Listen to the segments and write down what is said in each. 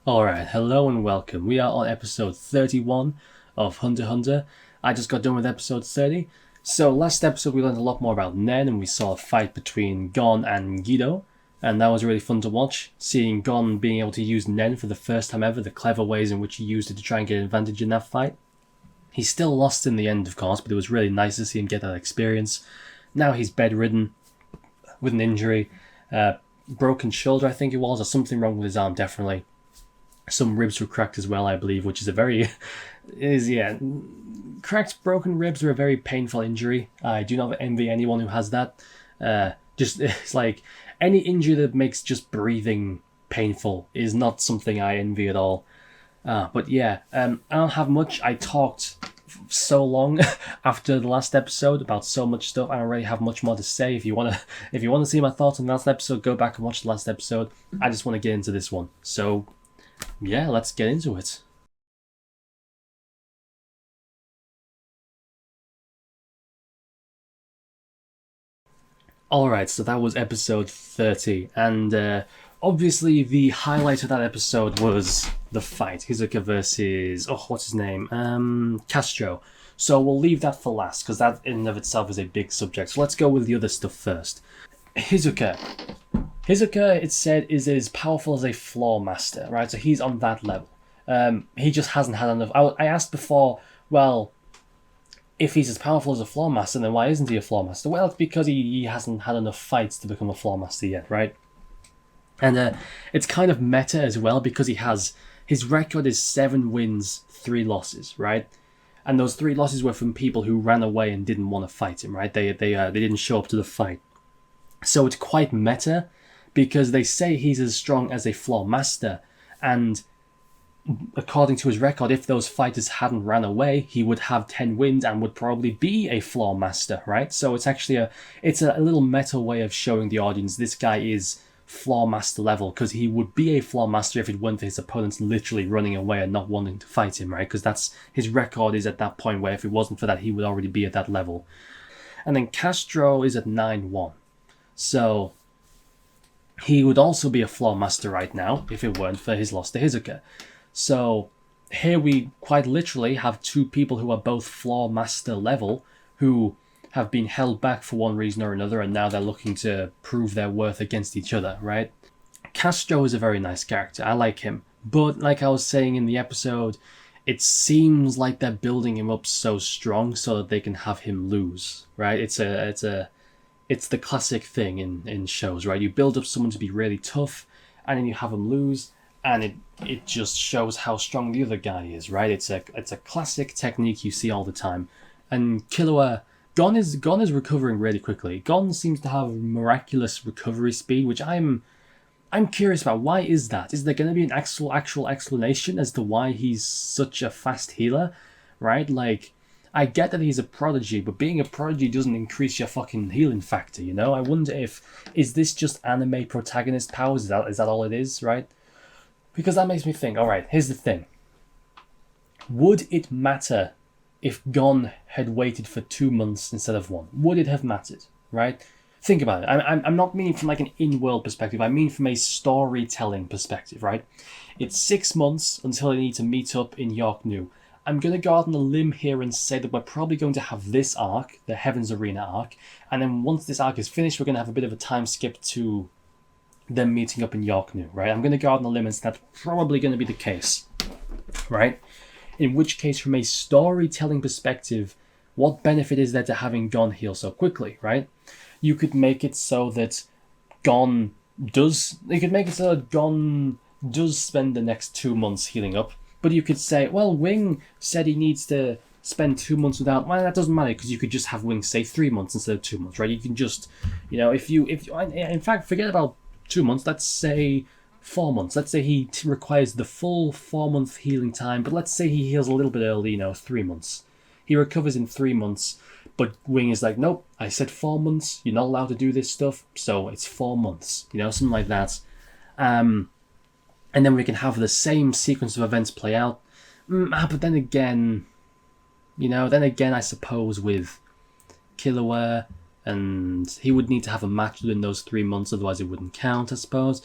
Alright, hello and welcome. We are on episode 31 of Hunter x Hunter. I just got done with episode 30. So last episode we learned a lot more about Nen and we saw a fight between Gon and Guido. And that was really fun to watch. Seeing Gon being able to use Nen for the first time ever, the clever ways in which he used it to try and get an advantage in that fight. He still lost in the end, of course, but it was really nice to see him get that experience. Now he's bedridden with an injury. Broken shoulder, I think it was, or something wrong with his arm, definitely. Some ribs were cracked as well, I believe, which is cracked broken ribs are a very painful injury. I do not envy anyone who has that. It's like any injury that makes just breathing painful is not something I envy at all. I don't have much. I talked so long after the last episode about so much stuff. I don't really have much more to say. If you wanna see my thoughts on the last episode, go back and watch the last episode. I just want to get into this one. So yeah, let's get into it. Alright, so that was episode 30, and obviously the highlight of that episode was the fight. Hisoka versus, what's his name? Castro. So we'll leave that for last, because that in and of itself is a big subject. So let's go with the other stuff first. Hisoka, it said, is as powerful as a floor master, right? So he's on that level. He just hasn't had enough. I asked before, well, if he's as powerful as a floor master, then why isn't he a floor master? Well, it's because he hasn't had enough fights to become a floor master yet, right? And it's kind of meta as well, because his record is 7 wins, 3 losses, right? And those 3 losses were from people who ran away and didn't want to fight him, right? They didn't show up to the fight. So it's quite meta, because they say he's as strong as a floor master, and according to his record, if those fighters hadn't ran away, he would have 10 wins and would probably be a floor master, right? So it's actually a little meta way of showing the audience this guy is floor master level, because he would be a floor master if it weren't for his opponents literally running away and not wanting to fight him, right? Because that's his record is at that point where if it wasn't for that, he would already be at that level. And then Castro is at 9-1. So he would also be a floor master right now if it weren't for his loss to Hisoka. So here we quite literally have 2 people who are both floor master level who have been held back for one reason or another, and now they're looking to prove their worth against each other, right? Castro is a very nice character. I like him. But like I was saying in the episode, it seems like they're building him up so strong so that they can have him lose, right? It's the classic thing in shows, right? You build up someone to be really tough, and then you have him lose, and it just shows how strong the other guy is, right? It's a classic technique you see all the time. And Killua, Gon is recovering really quickly. Gon seems to have miraculous recovery speed, which I'm curious about. Why is that? Is there going to be an actual explanation as to why he's such a fast healer, right? Like, I get that he's a prodigy, but being a prodigy doesn't increase your fucking healing factor, you know? I wonder is this just anime protagonist powers? Is that all it is, right? Because that makes me think, alright, here's the thing. Would it matter if Gon had waited for 2 months instead of 1? Would it have mattered, right? Think about it. I'm not meaning from like an in-world perspective. I mean from a storytelling perspective, right? It's 6 months until they need to meet up in York New. I'm going to go out on a limb here and say that we're probably going to have this arc, the Heaven's Arena arc, and then once this arc is finished, we're going to have a bit of a time skip to them meeting up in York New, right? I'm going to go out on a limb and say that's probably going to be the case, right? In which case, from a storytelling perspective, what benefit is there to having Gon heal so quickly, right? You could make it so that Gon does spend the next 2 months healing up, but you could say, well, Wing said he needs to spend 2 months without. Well, that doesn't matter, because you could just have Wing say 3 months instead of 2 months, right? You can just, if in fact, forget about 2 months. Let's say 4 months. Let's say he requires the full 4-month healing time, but let's say he heals a little bit early, 3 months. He recovers in 3 months, but Wing is like, nope, I said 4 months. You're not allowed to do this stuff, so it's 4 months. Something like that. And then we can have the same sequence of events play out. But then again, I suppose with Killua, and he would need to have a match within those 3 months, otherwise it wouldn't count, I suppose.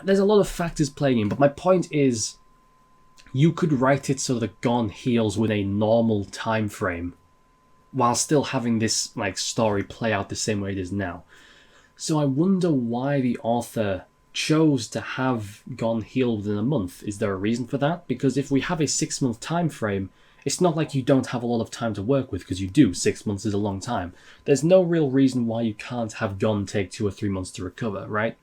there's a lot of factors playing in, but my point is, you could write it so that Gon heals with a normal time frame, while still having this like story play out the same way it is now. So I wonder why the author chose to have Gon heal within a month. Is there a reason for that? Because if we have a 6-month time frame, it's not like you don't have a lot of time to work with, because you do. 6 months is a long time. There's no real reason why you can't have Gon take 2 or 3 months to recover, right?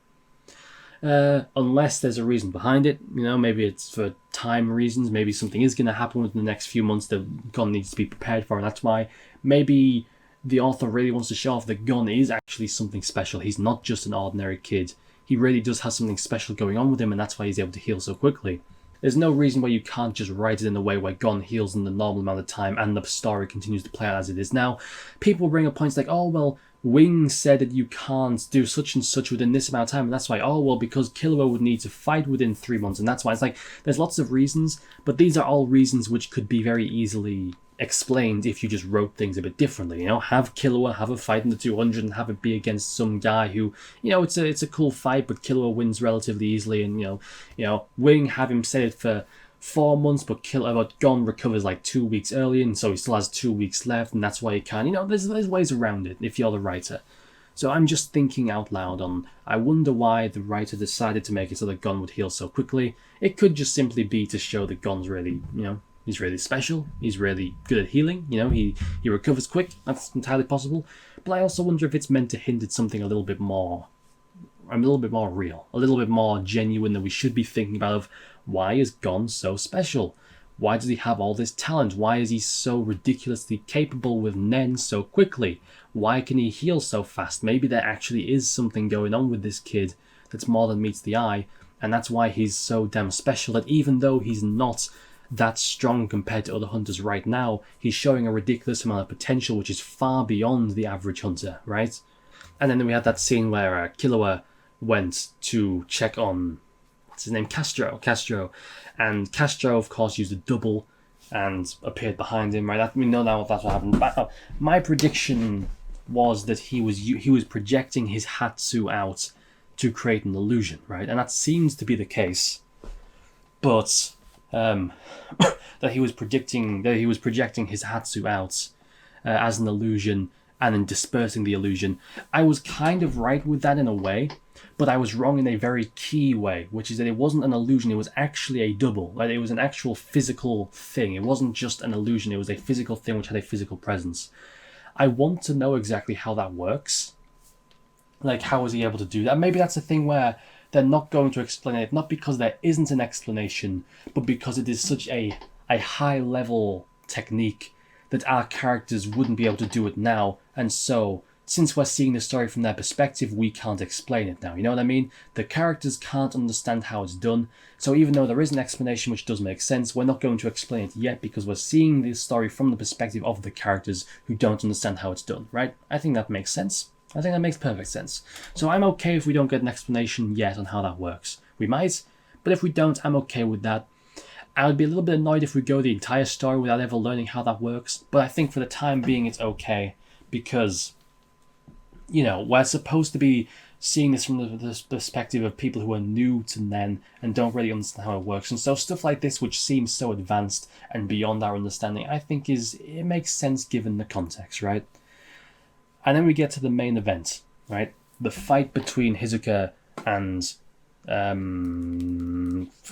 Unless there's a reason behind it. You know, maybe it's for time reasons. Maybe something is going to happen within the next few months that Gon needs to be prepared for, and that's why. Maybe the author really wants to show off that Gon is actually something special. He's not just an ordinary kid. He really does have something special going on with him, and that's why he's able to heal so quickly. There's no reason why you can't just write it in a way where Gon heals in the normal amount of time and the story continues to play out as it is now. People bring up points like, oh, well, Wing said that you can't do such and such within this amount of time, and that's why, oh, well, because Killua would need to fight within 3 months, and that's why. It's like, there's lots of reasons, but these are all reasons which could be very easily explained if you just wrote things a bit differently. You know, have Killua have a fight in the 200 and have it be against some guy who, you know, it's a cool fight, but Killua wins relatively easily, and you know, Wing have him set it for 4 months, but Gon recovers like 2 weeks early, and so he still has 2 weeks left, and that's why he can. You know, there's ways around it if you're the writer. So I'm just thinking out loud on, I wonder why the writer decided to make it so that Gon would heal so quickly. It could just simply be to show that Gon's really, you know, he's really special. He's really good at healing. You know, he recovers quick. That's entirely possible. But I also wonder if it's meant to hint at something a little bit more real, a little bit more genuine, that we should be thinking about of, why is Gon so special? Why does he have all this talent? Why is he so ridiculously capable with Nen so quickly? Why can he heal so fast? Maybe there actually is something going on with this kid that's more than meets the eye, and that's why he's so damn special, that even though he's not that strong compared to other hunters right now, he's showing a ridiculous amount of potential which is far beyond the average hunter, right? And then we had that scene where Killua went to check on, what's his name, Castro, and Castro of course used a double and appeared behind him, right? We know now that's what happened. But my prediction was that he was projecting his Hatsu out to create an illusion, right? And that seems to be the case, but that he was projecting his Hatsu out as an illusion and then dispersing the illusion. I was kind of right with that in a way, but I was wrong in a very key way, which is that it wasn't an illusion, it was actually a double. Like, it was an actual physical thing. It wasn't just an illusion, it was a physical thing which had a physical presence. I want to know exactly how that works. Like, how was he able to do that? Maybe that's a thing where they're not going to explain it, not because there isn't an explanation, but because it is such a high-level technique that our characters wouldn't be able to do it now, and so, since we're seeing the story from their perspective, we can't explain it now, you know what I mean? The characters can't understand how it's done, so even though there is an explanation which does make sense, we're not going to explain it yet because we're seeing this story from the perspective of the characters who don't understand how it's done, right? I think that makes sense. I think that makes perfect sense. So I'm okay if we don't get an explanation yet on how that works. We might, but if we don't, I'm okay with that. I would be a little bit annoyed if we go the entire story without ever learning how that works, but I think for the time being it's okay, because, you know, we're supposed to be seeing this from the perspective of people who are new to Nen and don't really understand how it works, and so stuff like this, which seems so advanced and beyond our understanding, I think it makes sense given the context, right? And then we get to the main event, right? The fight between Hisoka and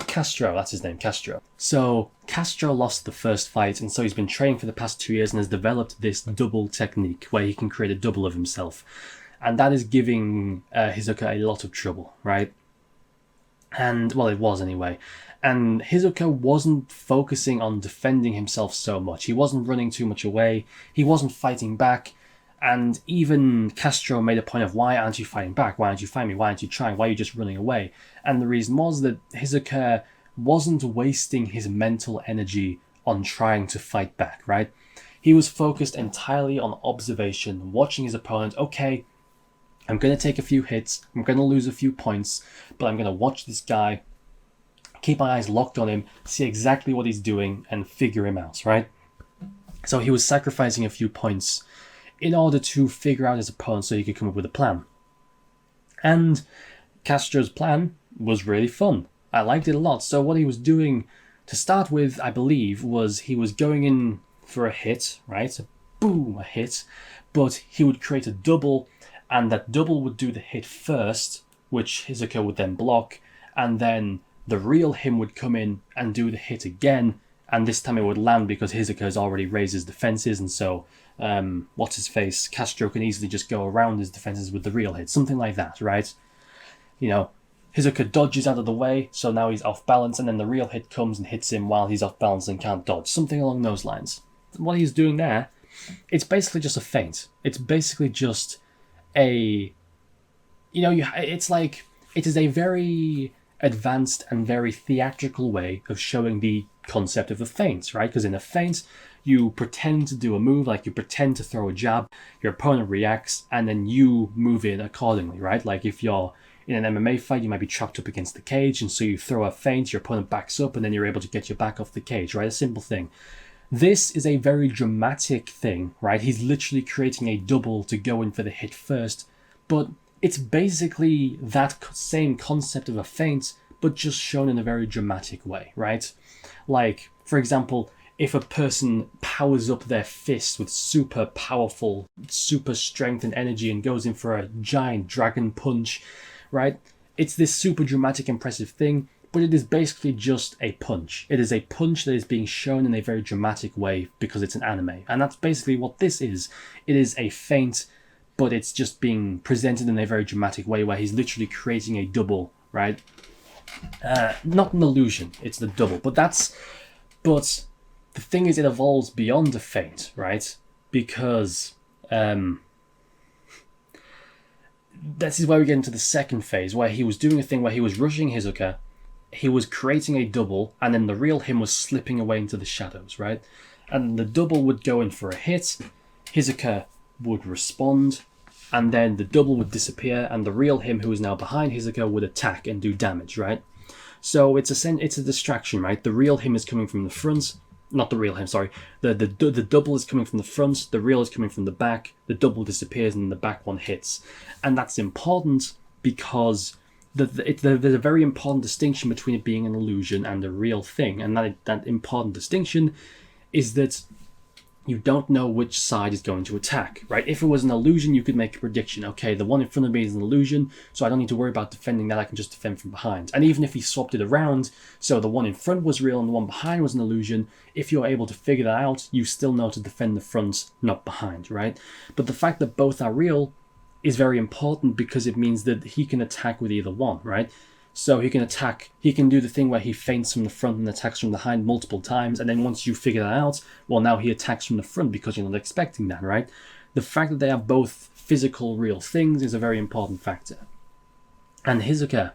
Castro, that's his name, Castro. So Castro lost the first fight, and so he's been training for the past 2 years and has developed this double technique where he can create a double of himself. And that is giving Hisoka a lot of trouble, right? And, well, it was anyway. And Hisoka wasn't focusing on defending himself so much. He wasn't running too much away. He wasn't fighting back. And even Castro made a point of, why aren't you fighting back? Why aren't you fighting me? Why aren't you trying? Why are you just running away? And the reason was that Hisoka wasn't wasting his mental energy on trying to fight back, right? He was focused entirely on observation, watching his opponent. Okay, I'm going to take a few hits, I'm going to lose a few points, but I'm going to watch this guy, keep my eyes locked on him, see exactly what he's doing, and figure him out, right? So he was sacrificing a few points in order to figure out his opponent so he could come up with a plan. And Castro's plan was really fun. I liked it a lot. So what he was doing to start with, I believe, was he was going in for a hit, right? Boom, a hit. But he would create a double, and that double would do the hit first, which Hisoka would then block, and then the real him would come in and do the hit again, and this time it would land because Hisoka has already raised his defenses, and so what's-his-face, Castro can easily just go around his defenses with the real hit, something like that, right? You know, Hisoka dodges out of the way, so now he's off balance, and then the real hit comes and hits him while he's off balance and can't dodge, something along those lines. What he's doing there, it's basically just a feint. It's basically just a... You know, it's like... It is a very advanced and very theatrical way of showing the concept of a feint, right? Because in a feint, you pretend to do a move, like you pretend to throw a jab, your opponent reacts, and then you move in accordingly, right? Like if you're in an MMA fight, you might be chopped up against the cage, and so you throw a feint, your opponent backs up, and then you're able to get your back off the cage, right? A simple thing. This is a very dramatic thing, right? He's literally creating a double to go in for the hit first, but it's basically that same concept of a feint, but just shown in a very dramatic way, right? Like, for example, if a person powers up their fist with super powerful, super strength and energy and goes in for a giant dragon punch, right? It's this super dramatic, impressive thing, but it is basically just a punch. It is a punch that is being shown in a very dramatic way because it's an anime. And that's basically what this is. It is a feint, but it's just being presented in a very dramatic way where he's literally creating a double, right? Not an illusion, it's the double. But the thing is, it evolves beyond a feint, right? Because this is where we get into the second phase, where he was doing a thing where he was rushing Hisoka, he was creating a double, and then the real him was slipping away into the shadows, right? And the double would go in for a hit, Hisoka would respond, and then the double would disappear, and the real him, who is now behind Hisoka, would attack and do damage, right? So it's a distraction, right? The real him is coming from the front, not the real him, sorry. The double is coming from the front, the real is coming from the back, the double disappears, and the back one hits. And that's important because there's a very important distinction between it being an illusion and a real thing, and that important distinction is that you don't know which side is going to attack, right? If it was an illusion, you could make a prediction. Okay, the one in front of me is an illusion, so I don't need to worry about defending that. I can just defend from behind. And even if he swapped it around, so the one in front was real and the one behind was an illusion, if you're able to figure that out, you still know to defend the front, not behind, right? But the fact that both are real is very important because it means that he can attack with either one, right? So he can do the thing where he feints from the front and attacks from behind multiple times, and then once you figure that out, well, now he attacks from the front because you're not expecting that, right? The fact that they are both physical, real things is a very important factor. And Hisoka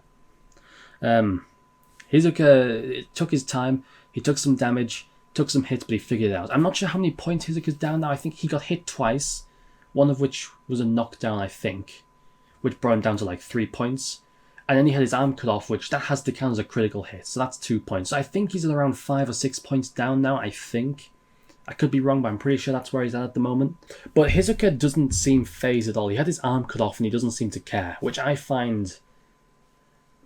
took his time, he took some damage, took some hits, but he figured it out. I'm not sure how many points Hisoka's down now. I think he got hit twice, one of which was a knockdown, I think, which brought him down to like 3 points. And then he had his arm cut off, which that has to count as a critical hit. So that's 2 points. So I think he's at around 5 or 6 points down now, I think. I could be wrong, but I'm pretty sure that's where he's at the moment. But Hisoka doesn't seem phased at all. He had his arm cut off and he doesn't seem to care, which I find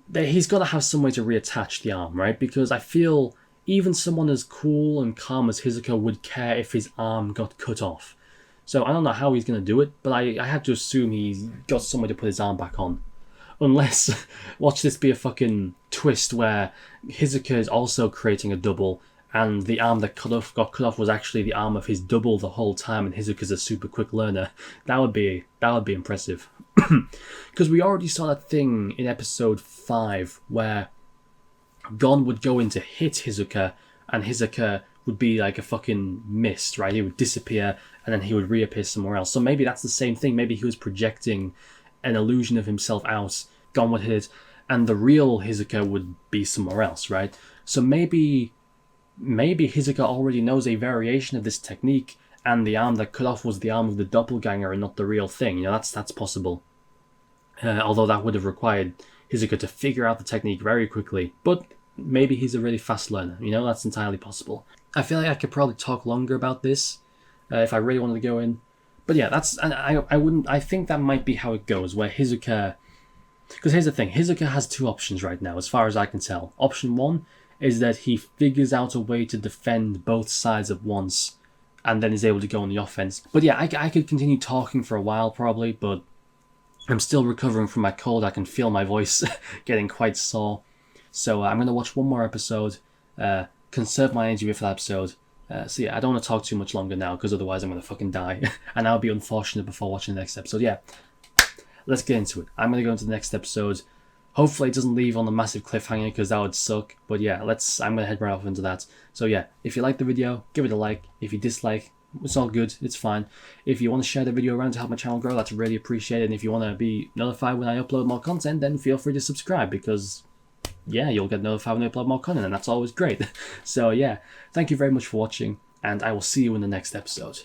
that he's got to have some way to reattach the arm, right? Because I feel even someone as cool and calm as Hisoka would care if his arm got cut off. So I don't know how he's going to do it, but I have to assume he's got some way to put his arm back on. Unless, watch this be a fucking twist where Hisoka is also creating a double and the arm that got cut off was actually the arm of his double the whole time and Hisoka's a super quick learner. That would be impressive. Because we already saw that thing in episode 5 where Gon would go in to hit Hisoka and Hisoka would be like a fucking mist, right? He would disappear and then he would reappear somewhere else. So maybe that's the same thing. Maybe he was projecting an illusion of himself out, Gon would hit it, and the real Hisoka would be somewhere else, right? So maybe Hisoka already knows a variation of this technique, and the arm that cut off was the arm of the doppelganger and not the real thing. You know, that's possible. Although that would have required Hisoka to figure out the technique very quickly. But maybe he's a really fast learner. You know, that's entirely possible. I feel like I could probably talk longer about this if I really wanted to go in. But yeah, I think that might be how it goes, where Hisoka Because here's the thing, Hizuka has two options right now, as far as I can tell. Option one is that he figures out a way to defend both sides at once, and then is able to go on the offense. But yeah, I could continue talking for a while probably, but I'm still recovering from my cold. I can feel my voice getting quite sore. So I'm going to watch one more episode, conserve my energy for that episode. So yeah, I don't want to talk too much longer now, because otherwise I'm going to fucking die. And that would be unfortunate before watching the next episode. Yeah, let's get into it. I'm going to go into the next episode. Hopefully it doesn't leave on a massive cliffhanger, because that would suck. But yeah, I'm going to head right off into that. So yeah, if you like the video, give it a like. If you dislike, it's all good, it's fine. If you want to share the video around to help my channel grow, that's really appreciated. And if you want to be notified when I upload more content, then feel free to subscribe, because yeah, you'll get notified when I upload more content, and that's always great. So yeah, thank you very much for watching, and I will see you in the next episode.